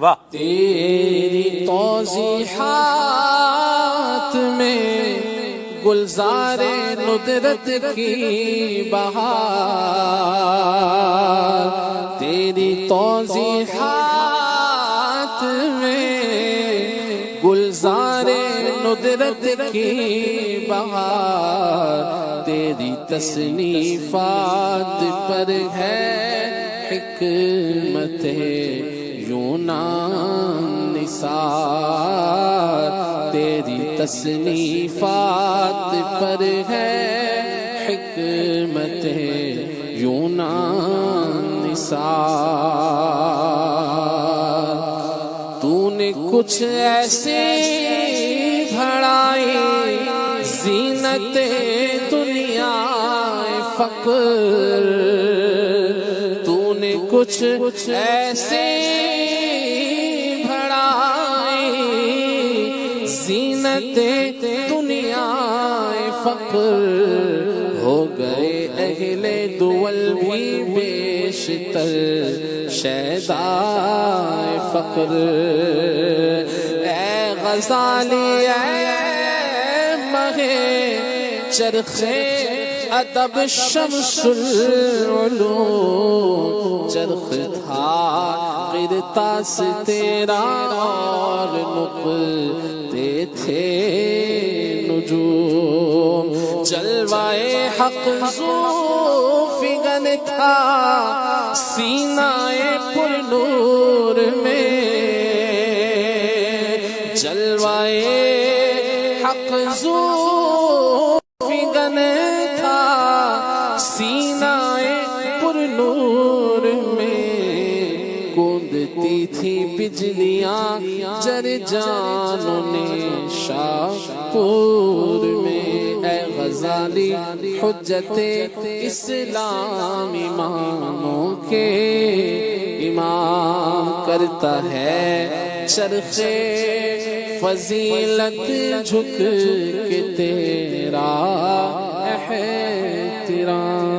واہ. تیری توضیحات میں گلزار ندرت کی بہار، تیری توضیحات میں گلزار ندرت کی بہار، تیری تصنیفات پر ہے حکمت یونان نثار، تیری تصنیفات پر ہے حکمت یونان نثار، تو نے کچھ ایسے بڑھائی زینت دنیا فقر، تو نے کچھ ایسے بڑھائی زینت دنیا فقر، ہو گئے اہل دول بھی بیشتر شیدائے فقر، اے غزالی اے مہے چرخے ادب شمس العلوم، چرخ تھا قرطاس تیرا اور نقطے تھے نجوم، جلوائے حق ذو فگن تھا سینہ پر نور میں، جلوائے حق ذو فگن تھا سینہ پر نور میں، کودتی تھی بجلیاں جر جانوں نے شاہپور میں، اے غزالی حجت اسلام اماموں کے امام، کرتا ہے چرخ فضیلت جھک کے تیرا احترام۔